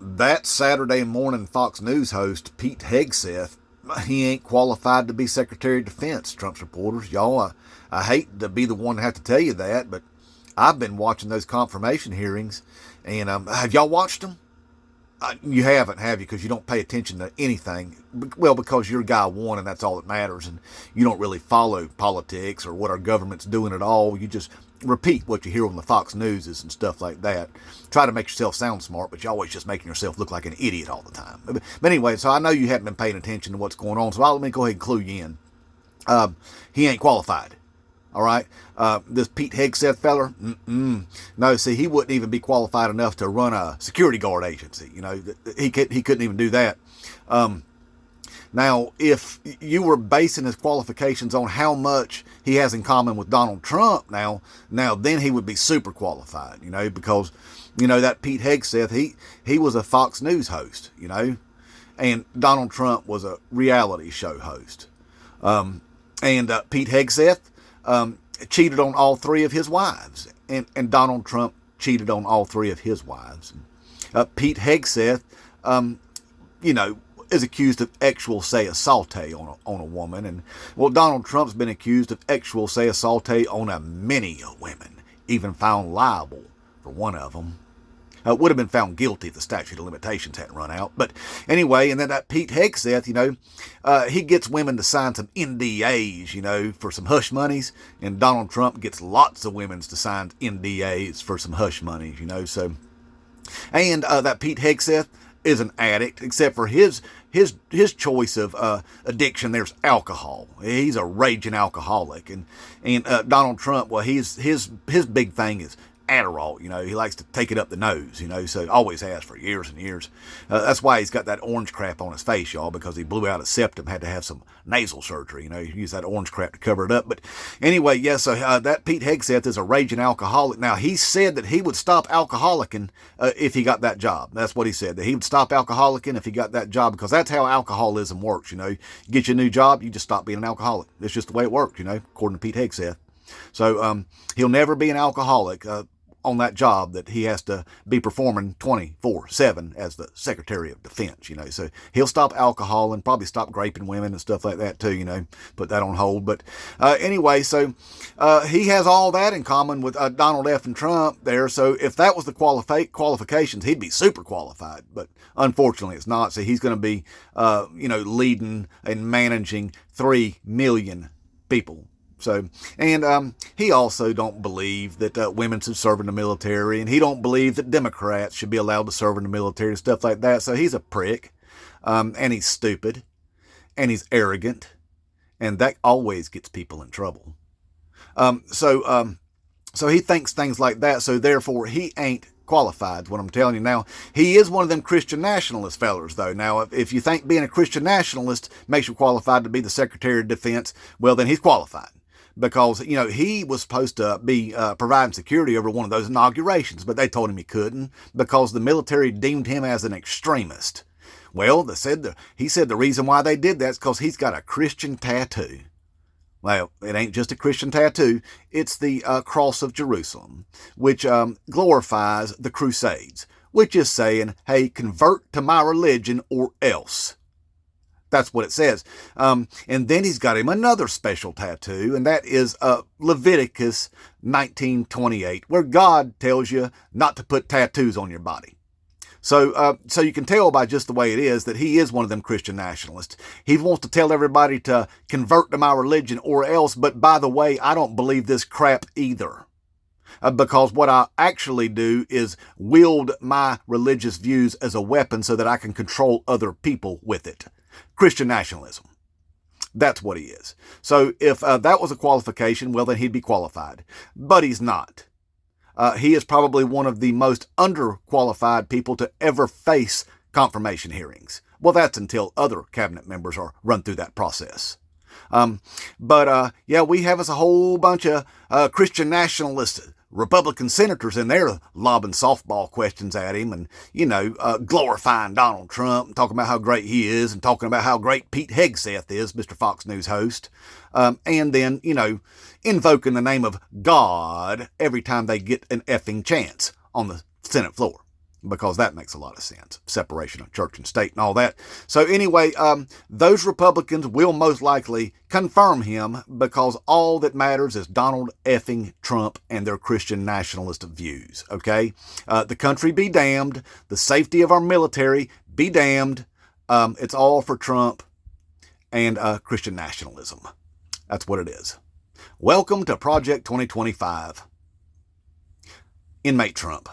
that Saturday morning Fox News host, Pete Hegseth, he ain't qualified to be Secretary of Defense, Trump's reporters. Y'all, I hate to be the one to have to tell you that, but I've been watching those confirmation hearings, and have y'all watched them? You haven't, have you? Because you don't pay attention to anything. Well, because you're guy one, and that's all that matters, and you don't really follow politics or what our government's doing at all. You just repeat what you hear on the Fox Newses and stuff like that. Try to make yourself sound smart, but you're always just making yourself look like an idiot all the time. But anyway, so I know you haven't been paying attention to what's going on, so let me go ahead and clue you in. He ain't qualified. All right, this Pete Hegseth feller, no, see, he wouldn't even be qualified enough to run a security guard agency. You know, he couldn't even do that. Now, if you were basing his qualifications on how much he has in common with Donald Trump, now then he would be super qualified. You know, because that Pete Hegseth, he was a Fox News host. You know, and Donald Trump was a reality show host. And Pete Hegseth cheated on all three of his wives, and Donald Trump cheated on all three of his wives. Pete Hegseth, is accused of actual assault on a woman, and well, Donald Trump's been accused of actual assault on a many women, even found liable for one of them. Would have been found guilty if the statute of limitations hadn't run out. But anyway, and then that Pete Hegseth, he gets women to sign some NDAs, for some hush monies, and Donald Trump gets lots of women to sign NDAs for some hush monies, so. And that Pete Hegseth is an addict, except for his choice of addiction. There's alcohol. He's a raging alcoholic, and Donald Trump, well, his big thing is Adderall. He likes to take it up the nose, so always has for years and years. That's why he's got that orange crap on his face, y'all, because he blew out his septum, had to have some nasal surgery, he used that orange crap to cover it up. But anyway, yeah, so that Pete Hegseth is a raging alcoholic. Now, he said that he would stop alcoholicing if he got that job. That's what he said, that he would stop alcoholicing if he got that job, because that's how alcoholism works, You get you a new job, you just stop being an alcoholic. It's just the way it works, according to Pete Hegseth. So he'll never be an alcoholic on that job that he has to be performing 24/7 as the Secretary of Defense, So he'll stop alcohol and probably stop raping women and stuff like that too, put that on hold. But anyway, so he has all that in common with Donald F. and Trump there. So if that was the qualifications, he'd be super qualified. But unfortunately, it's not. So he's going to be, leading and managing 3 million people. So, and he also don't believe that women should serve in the military, and he don't believe that Democrats should be allowed to serve in the military and stuff like that. So he's a prick, and he's stupid, and he's arrogant, and that always gets people in trouble. So he thinks things like that. So therefore, he ain't qualified, what I'm telling you. Now, he is one of them Christian nationalist fellers, though. Now, if you think being a Christian nationalist makes you qualified to be the Secretary of Defense, well, then he's qualified. Because, he was supposed to be providing security over one of those inaugurations, but they told him he couldn't because the military deemed him as an extremist. Well, he said the reason why they did that is because he's got a Christian tattoo. Well, it ain't just a Christian tattoo. It's the Cross of Jerusalem, which glorifies the Crusades, which is saying, hey, convert to my religion or else. That's what it says. And then he's got him another special tattoo, and that is Leviticus 19:28, where God tells you not to put tattoos on your body. So you can tell by just the way it is that he is one of them Christian nationalists. He wants to tell everybody to convert to my religion or else, but by the way, I don't believe this crap either. Because what I actually do is wield my religious views as a weapon so that I can control other people with it. Christian nationalism. That's what he is. So if that was a qualification, well, then he'd be qualified. But he's not. He is probably one of the most underqualified people to ever face confirmation hearings. Well, that's until other cabinet members are run through that process. We have us a whole bunch of Christian nationalist Republican senators in there lobbing softball questions at him and, glorifying Donald Trump and talking about how great he is and talking about how great Pete Hegseth is, Mr. Fox News host. And then, invoking the name of God every time they get an effing chance on the Senate floor. because that makes a lot of sense. Separation of church and state and all that. So anyway, those Republicans will most likely confirm him because all that matters is Donald effing Trump and their Christian nationalist views, okay? The country be damned. The safety of our military be damned. It's all for Trump and Christian nationalism. That's what it is. Welcome to Project 2025. Inmate Trump.